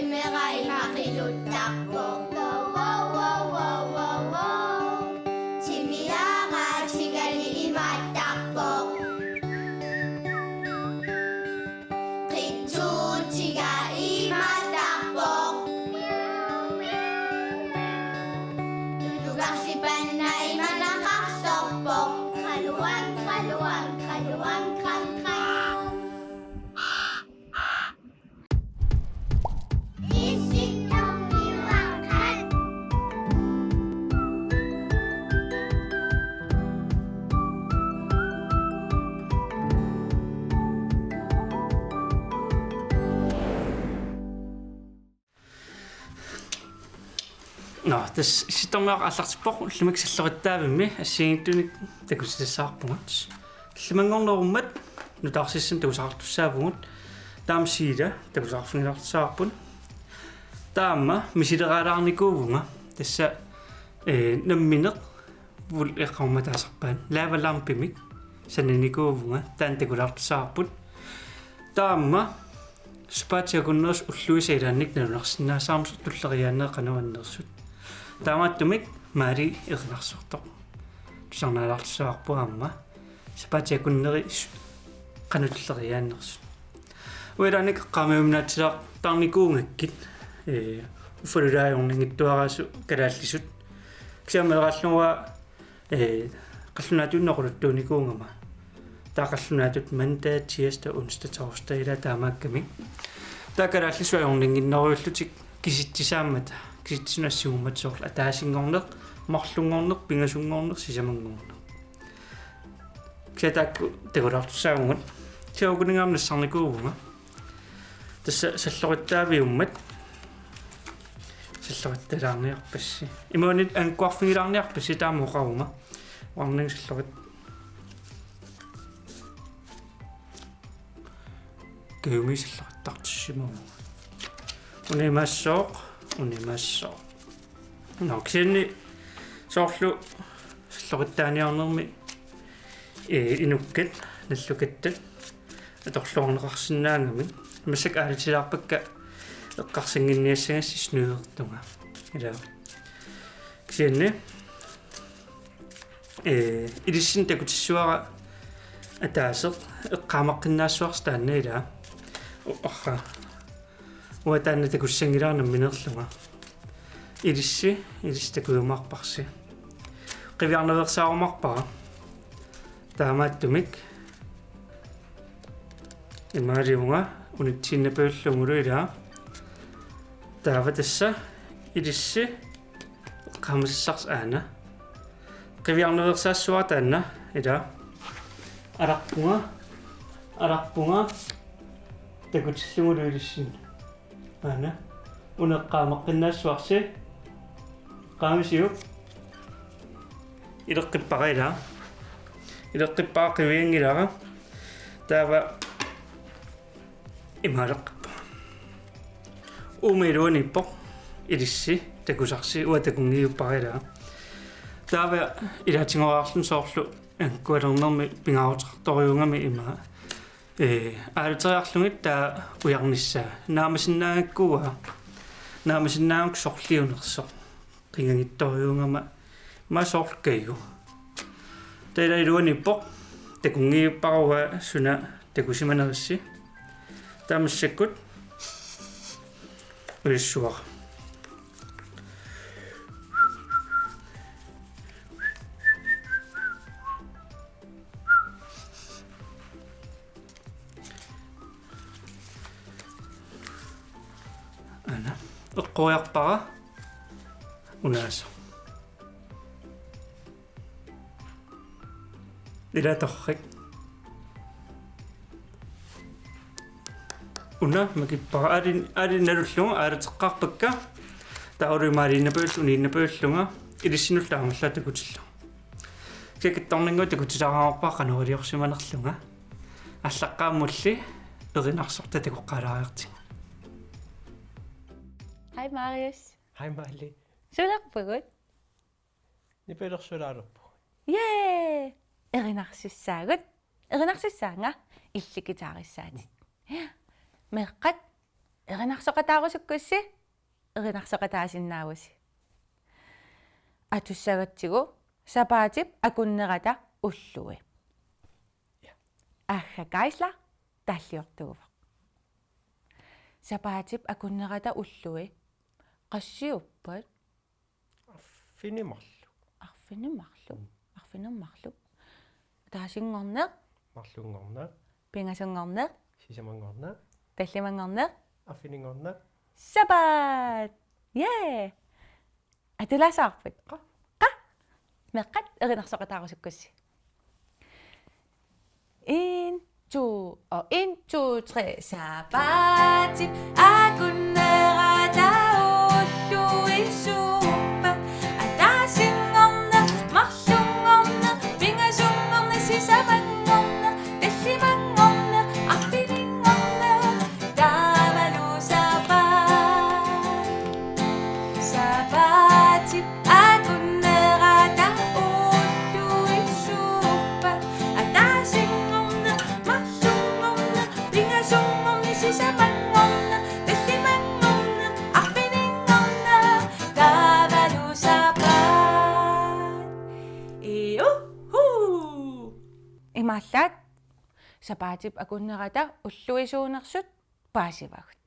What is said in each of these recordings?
qimmerai maqiluttarpo timiaga tigali imaattarpo qitsuutiga imaattarpo tutugarsipannai manaqarsorpo qaluan qam No, tässä sitten on allartippoq ullumiksallerittaavimmi assiingittunik takusissaarpungut. Иллимангорнеруммат нутаарсиссан тусаартуссаавгут таамсиила такусаарфунгилартсаарпун. Таама мисилералаарникуувнга тасса намминеq вул эққарматаасарпаан лаавалаарпимик сананикуувнга таан такулаартсаарпут. Таама спаатиакуннерс уллуисаилаанник налунарсинаасаармсу туллериаанеэқануаннерсут. Таамааттумик маали эрнарсортоқ. Тусарнаалаарсаарпуаама спаатиакуннери канутуллериааннерсут. Уилааник эққамиумнаатсилаар таарникуунгаккит уффалулаajorningittuaraassu калааллисут ксиамелерааллуга қаллунаатуннеқулуттууникуунгама таақаллунаатут мандаа тиаста унста торстаила таамаакками таакалааллисуajorninginneruullutik киситсисааммата киситсунассугуммат соорла атаасингорнеқ марлунгорнеқ пингасунгорнеқ сисамангорнеқ ксатаакку тагулаартуссаагумат сиагунингаамнассарникуувнга тасса саллориттаавиуммат саллоритталаарниарпасси имуунит анкуарфигилаарниарпасси таамоқарума варнингсаллорит кеумисаллориттартуссимаву унимассооқ ноксинни соорлу саллориттааниарнерми инуккат наллукаттат аторлуорнеқарсинаангами масак аалитилаарпакка эққарсингинниассагасси снуертунга ила ксианни илиссин такутиссуара атаасеқ эққаамаққиннаассуарс тааннаила орра уатаанна такуссангилаарнам минерлунга илисси такуйумаарпарси қивиарневерсаарумарпара таамааттумик имаариунга унитсиннапауллугулуила таава тасса илисси qamissars aana qiviarneversaassuara taanna ila alarpunga takutillungulu ilissin aana uneqqaameqqinnaassuarsi qaamisiup ileqqippaa qiviangilaqa taava имаалеққиппа умилууниппо илисси такусарси уатакунгиуппарила таава илаатингораарлун соорлу анкуалернерми пингаарутеқарториунгами има аалтериарлугит таа уярниссаа наамасиннаагук сорлиунерсо қингагитториунгама масоорлкайгу таилаилууниппо такунгиуппаруа суна такусиманерисси тамассаккут уиссуар ана эққуиарпара унааса илаторрик уна макиппара алин налуллунга аалатеққарпакка таурумаалиннапуул унииннапууллунга илиссинуллаамаллаатакутилла кекетторнингу такутилаараарпаа канериорсиманерлунга аллаққааммулли эринарсорта такоққалаариартиг. Hej Marius. Hej Marley. Sularpugut. Nipelorsulaarupu. Yay! Erinarsussaanga illikitaarissaati. Meqqat эринарсоqataarusukkussi эринарсоqataасиннаавуси атуссагатсигу сапаатип акуннерата уллуи аггакаисла таллиортугува сапаатип акуннерата уллуи qassiuppat арфинуммарлу таасингорнеэ марлунгорнаа пингасунгорнеэ сисамангорнаа таллимангорнеэ аффинингорнаа сапаат атуласаарпут меққат эринарсоqataarusukkussi 1 2 3 сапаатип акуннерата уллуисууппат атаасингорнеэ марлунгорнеэ пингасунгорнеэ сисамангорнеэ таллимангорнеэ арфинингорнеэ таавалу сапаатип акуннерата уллуисууппат атаасингорнеэ марлунгорнеэ пингасунгорнеэ сисамангорнеэ таллимангорнеэ арфинингорнеэ таавалу сапаат иуху имааллаат сапаатип акуннерата уллуисуунерсут паасивагут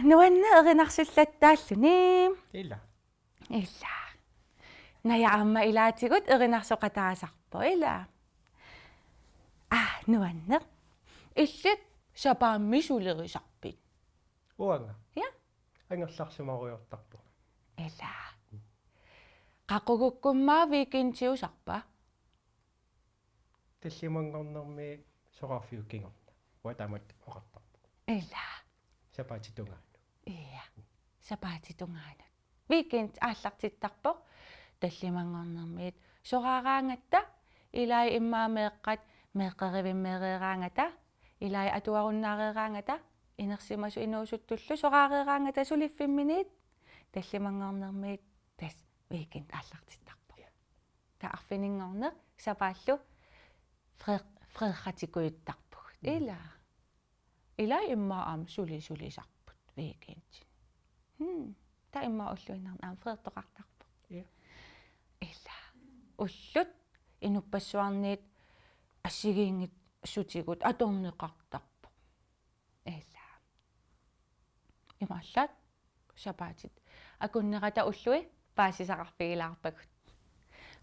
нуанна эринарсуллаттааллуни ила наяамма илаатигут эринарсоqataasarpo ила нуанна иллит сапааммисулерисарпит уанга я ангерларсумаруйортарпу ила qaqugukkummaa викинтиусарпа таллимангорнэрми соqarfiukkiнгорна уатамат оқартарпу ила сапаатитунгаан иа сапаатитунгаанут викинт ааллартиттарпо таллимангорнэрмиит сораараангатта илай иммаамеэккат меэккеривиммеерераангата илай атуаруннаарераангата инерсимасу инуусуттуллу сораарераангата сулиффимминит таллимангорнэрмиит тас викинт ааллартиттарпо та арфинингорнер сапааллу фреерратикуиттарпуг илай иммаам сулисарпут викинт та имма уллуинарна аам фреертоқартарпу ила уллут инуппассуарниит ассигиингит сутигут аторнеқартарпу ила имааллаат сапаатит акуннерата уллуи паасисақарпигилаарпагут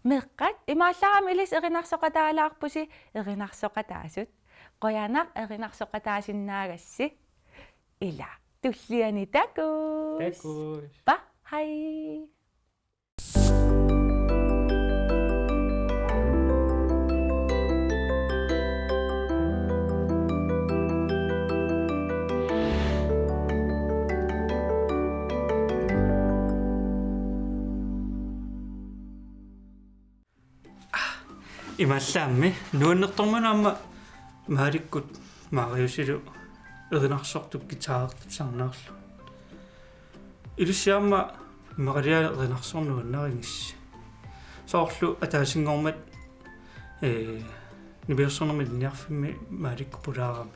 меққат имааллаарами илис эринарсоqataалаарпуси эринарсоqataасут qoyanaq эринарсоqataасиннаагасси ила туллиани такус па хай имааллаамми нуаннерторманаама мааликкут мариусилу эринарсортук гитаартут сарнаарлу илуссиаама мариа эринарсорнуаннарингисси соорлу атаасингормат ниберсорнерми линиарфимми мааликку пулаарами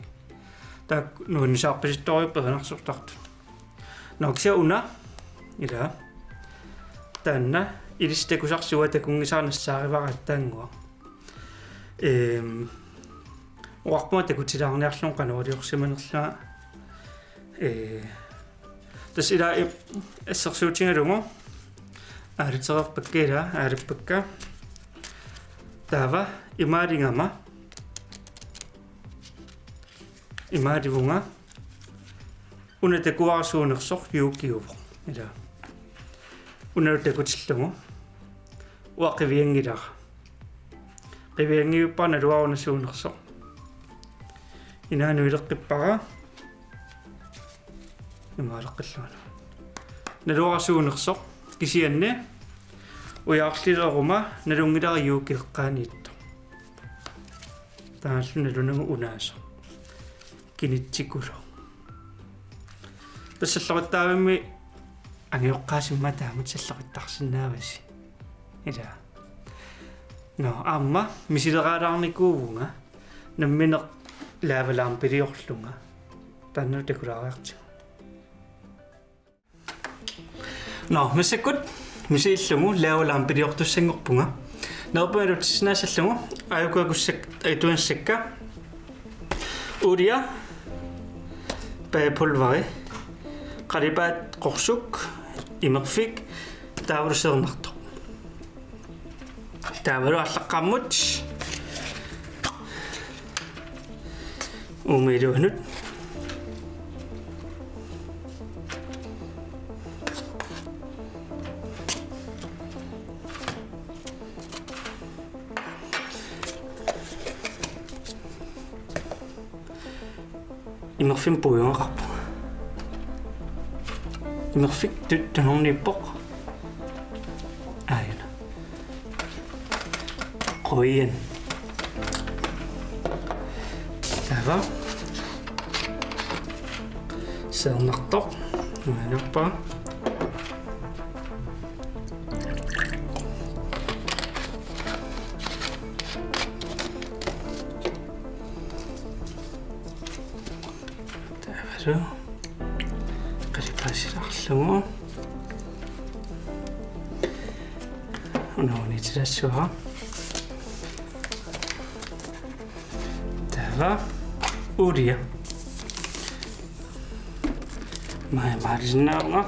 таак нуаннисаарпаситториуп эринарсортартут нокся уна ила таанна илистакусарсуа такунгисаарнассааривараттаангуа уарпуа такутилаарниарлун канаулиорсиманерлаа тасила ассерсуутингалугу аалитерерпаккила аалиппакка тава имаалингама имааливунга уна такуарсуунерсор юуккиуво ила уна такутиллугу уақивиангилара qivиангиуппана луарунасуунерсо инаanu илеққиппара имаалеққиллуана налуарасуунерсо кисианне уяарлилерума налунгилариууккилеққааниитто тааллуна лунагу унаасо кинитсикулу тассаллериттаавимми ангиоққаасимма таамут саллериттарсинааваси ила no amma misileraalaarnikuuvunga nammineq laavalaam piliorlunga Tannu takulaariarti. No, misakut misiillumu laavalaam piliortussangorpunga. Nerpalut sinaasallugu ajukuakussak aituansakka. Ulia pulvari qalipaat qorsuk imerfik taavuluseernartoq. Taavalu allaqqammut umiluunut imerfim puujonqarpu imerfik tuttunornippoq aayana qoian tava seernartoq nuanerpa qalipasilarlugu unaunitilassuha tava ulia maarisinnaarnga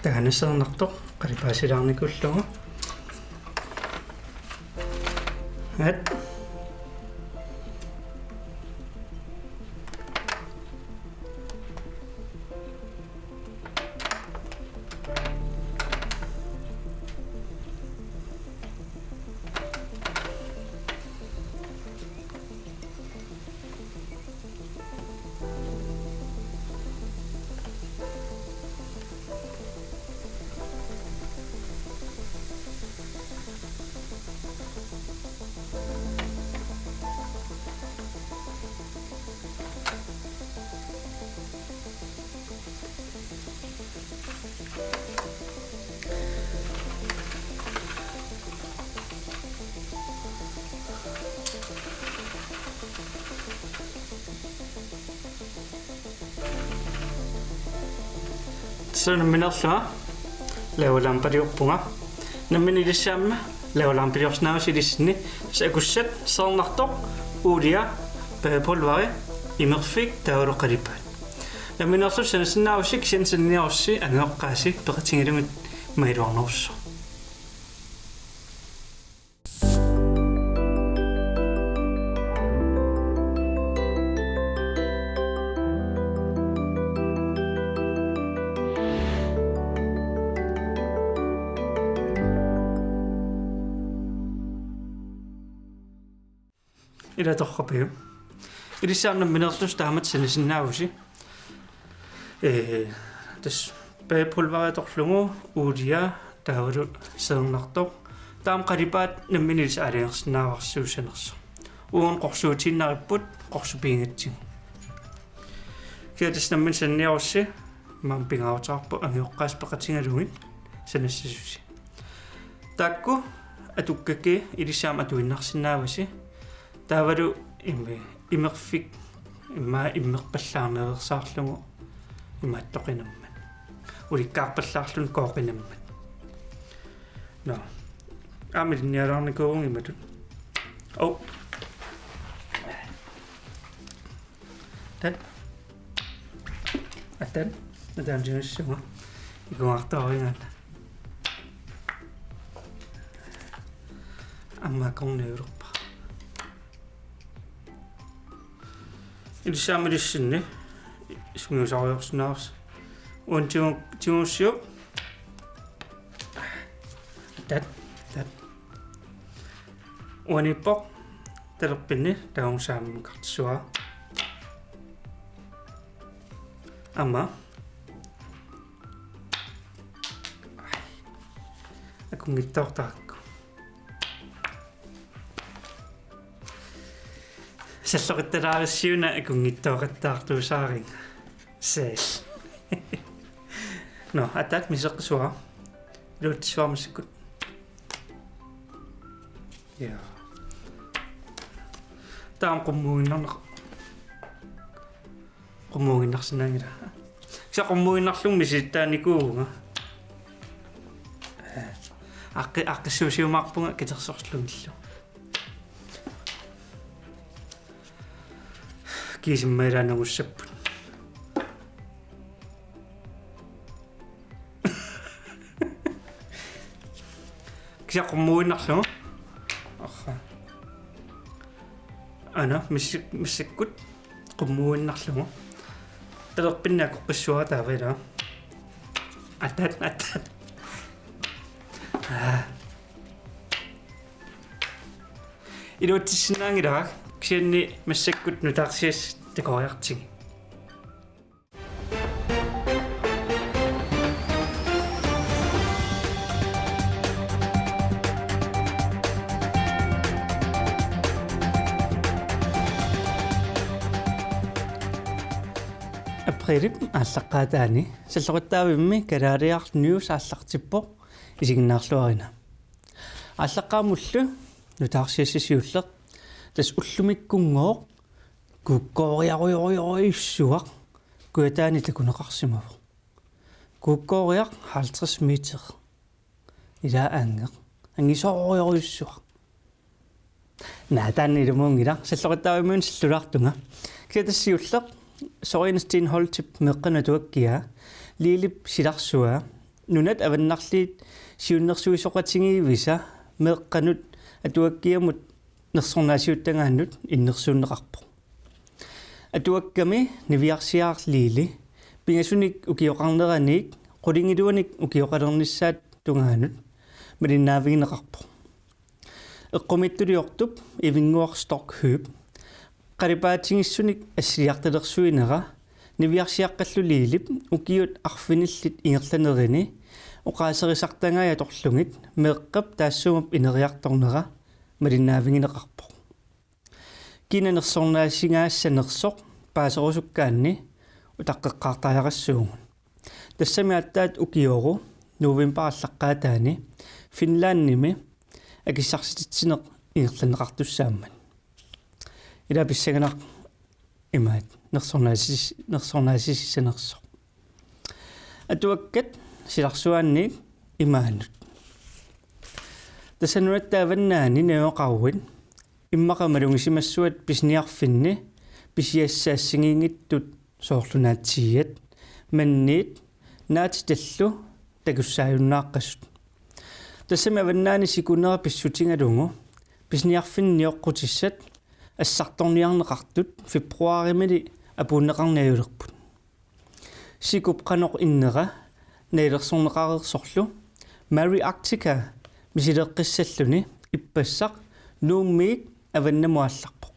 taganasseernartoq qalipasilaarnikullugu at Minnerlua laavalampaliorpunga namminilissaamma laavalampaliorснаусилиссини сакуссат саарнартоq уулиа пулvari имерфик таавалоқалипаат намминерлу санассиннаавусик синсинниарусси ангеоққааси пеқатингилугит маилуарнерусса ila torqapiu ilissaarnam minerlus taamat sanisinnaausi tas pulvariatorlugu uulia taavalu seernartoq taam qalipaat namminilis aliarsinnaavарсуусанерса уун qorsuutiinnaaripput qorsupiingatsigu kiatas nammin sanniarussi maam pingautaarpu angioqqaas peqatingalugit sanassasusi taakku atukkaki ilissaam atuinnarsinnaavasi taavalu imerfik immerpallaarneersaarlugu imaattoqinammat ulikkaarpallaarlun kooqinammat no aamilinnialaarnikuugun imatut tat atan natamjinussuga ikuartoringaana аммакорниулерпа илсаамилиссинни исмиусариорснаарс уантиуссиу тат уаниппоқ талерпинни таунсаамму картсуа амма аку kungittoortaakku саллоқитталаарissиуна акунгиттооқаттаартуусаарин сэл но атат мисеққсуа луутсуармассакут я таам qummuuginnarsinangila сақуммуиннарлугми ситтааникууга аққиссуусиумаарпунга китерсорлугиллу кисиммаилаанагуссаппут кисақуммуиннарлуга арра ана миссиккут qummuuginnarlugu талерпиннаақу қиссуаратаавила атат илуутсинаангилаа кисианни массаккут нутаарсиас такориартиги априлип ааллаққаатаани саллоқиттаавимми калаалиар ньюс ааллартиппо исигиннаарлуарина ааллаққаамуллу нутаарсиассисиуллеқ тас уллумиккунгоо куккоориаруйориориуссуақ куатаани такунеқарсимаву куккоориақ 50 метр ила ангеқ ангисоориориуссуақ наатаани илумунгила саллоқиттаавиммун силлулаартунга китассиуллеқ Sorenstein Holtip meqqana tuakkia liilip silarsua nunat avannarliit siunnersuisoqatingiivisa meqqanut atuakkiamut nersornaasiuttangaannut innersuunneqarpo atuakkami niviarsiaarliili pingasunik ukioqarneraniik qulingiluanik ukioqalernissaat tungaanut malinnaavigneqarpo eqqumittuliortup ivinguar Stockholm qaripaatingissunik assiliartalersuinera niviarsiaqqalluliilip ukiut arfinillit ingerlanerini uqaaserisartangaaya torlungit meeqqap taassumap ineriartornera malinnaavingneqarpo kinanersornaassingaassanersoq paaserusukkaanni utaqqeqqaartaajaqassuungun tassami attaat ukioru november-allaqqaataani Finlandnimi akissarsitsineq ingerlaneqartussaamman ila pissaganaq imaat nersornaasissanerso atuakkat silarsuaanniit imaanut tasanuattaavannaani neoqarwin иммақамалунгисимассуат писниарфинни писиассаассигингиттут соорлунааtsiat манниит наати таллу такуссааюннааққасут тассами аваннаани сикунера писсутингалугу писниарфинниоққутиссат ассарторниарнеқартут фебруаримили апууннеқарниаюлерпут сикупқаноқ иннера наилерсорнеқарерсорлу Mary Arctica мисилеққиссаллуни иппассақ нууммиит аваннамуалларпо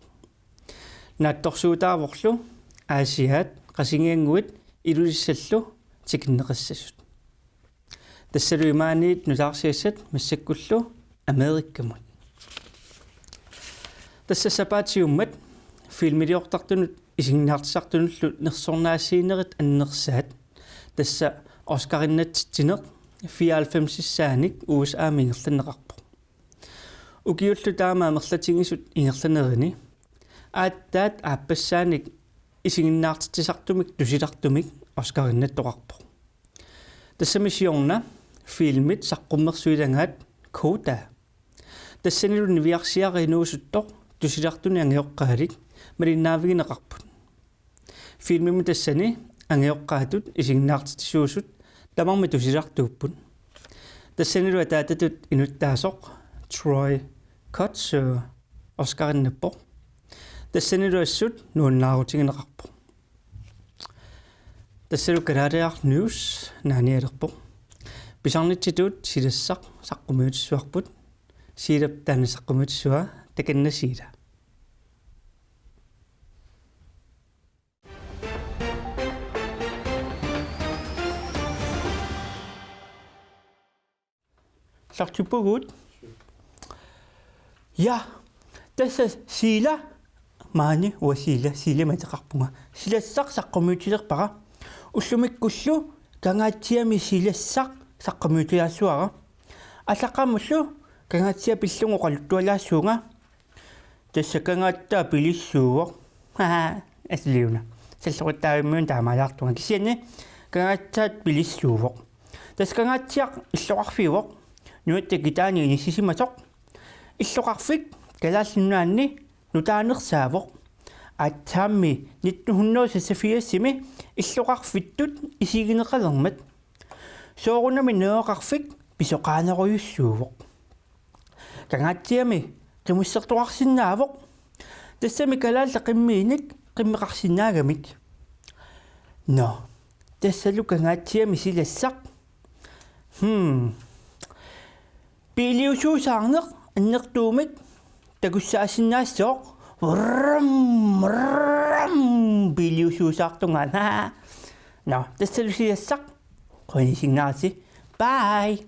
наатторсуутааворлу аасиаат қасингиангуит илулиссаллу тикиннеқассасут тассалуимааниит нутаарсиассат массаккуллу америккамут тассасапаатиуммат филмилиортартунут исигнаартисартунуллу нерсорнаассиинерит аннерсаат тасса оскариннатсинеқ 94-сааник USA мингерланеқарпо укиуллу таама мерлатингисут ингерланерини ааттаат ааппассааник исигиннаартитсартумик тусилартумик оскариннаттоқарпо тассамисиорна филмит саққуммерсуилангаат кода тассанилу нивиарсиаринуусуттоқ тусилартуни ангеоққаалик малиннаавигинеқарпут филмими тассани ангеоққаатут исигиннаартитсуусут тамарми тусилартууппут тассанилу атаататут инуттаасоқ Troy Kotzer оскариннаппо тассанилу ассут нууннаарутигинеқарпо тассалу Canadian News нааниалерпо писарнитситуут силассақ саққумиутиссуарпут силап таана саққумиутиссуа таканнасиила Sartupugut. Ja, tässä sillä maani sillä mataqarpunga. Silassaq saqqumutilerpaqa. Ullumikkullu kangaatiami silassaq saqqumutiassuara. Allaqamullu kangaatsia pillungu qaluttualaassuunga. Tässä kangaattaa pilissuuq. Asliuna. Salluqtaammiun taamalaartunga kisianni kangaatsaat pilissuuq. Tässä kangaatiaq illoqarfiuq. Nuitte kitaani inissisimasoq. Illoqarfik kalaallinnaanni nutaanersaavuq. Attaammi 1984 illoqarfittut isigineqalermat. Soorunami neoqarfik pisoqaaneruyussuuvuq. Kangaatiami qimussertuqarsinnaavuq. Tassami kalaalla qimmiinik qimmeqarsinnaagamik. No, tassalu kangaatiami silassaq. Piiliusuusaarneq annertuumik takussaasinnaassoq. Piiliusuusaartungaan. No, tassalu silassaq. Qonisignaarsi. Bye.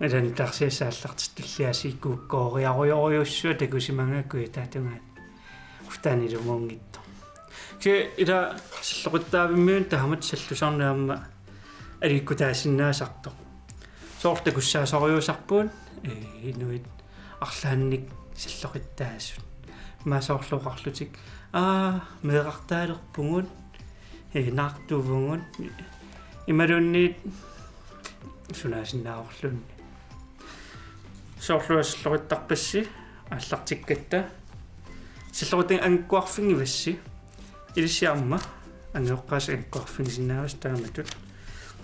Edan tarsiasaallartitulliasiikkuukkooriarujorujussua takusimangakui taatungaat uftaanilumuungittu ke ila salloqittaavimmiun tahamat sallusarnaamma alikkutaasinnaasartoq soortakussaasoriusarpuun inuit арлаанник саллоқиттаассут маасоорлуқарлутик меэқартаалерпугут наартувугут ималунниит сунаасиннааорлун соорлуассаллоқиттарпасси аллартиккатта саллоқитин ангкуарфингивасси илиссиарма ангеоққаас ангкуарфингисиннаавас тааматут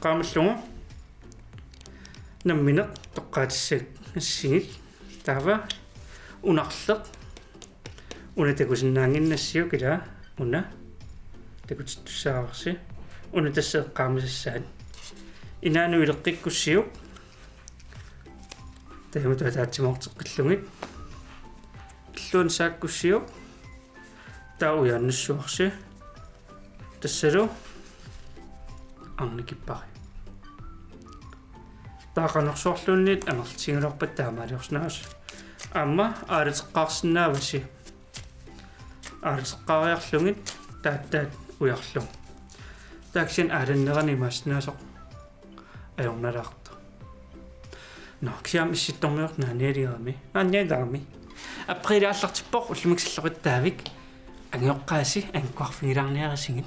qaamallungu намминеқ тоққаатиссак ассигит таава унарлеқ унатакусиннаангиннассиу кила уна такутиттуссаарси уна тассеэққаамасассаат инаanu илеққиккуссиук таамату таатсимоортеққиллугит иллуун сааккуссиук тауяаннассуарси тассалу арникиппари таақанерсуарлуунниит ангерлтигулерпат таамаалиорснаас аама аалитеққарсинааваси аалитеққариарлугит тааттаат уярлу таксин ааланнерани мааснаасоқ аёрналаарта но киам исситтормиорна аниалигаами аниалаарми априлааллартиппоқ уллумиксаллоқиттаавик ангеоққааси ангкуарфигилаарниарасигит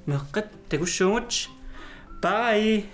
меққат такуссуугут bye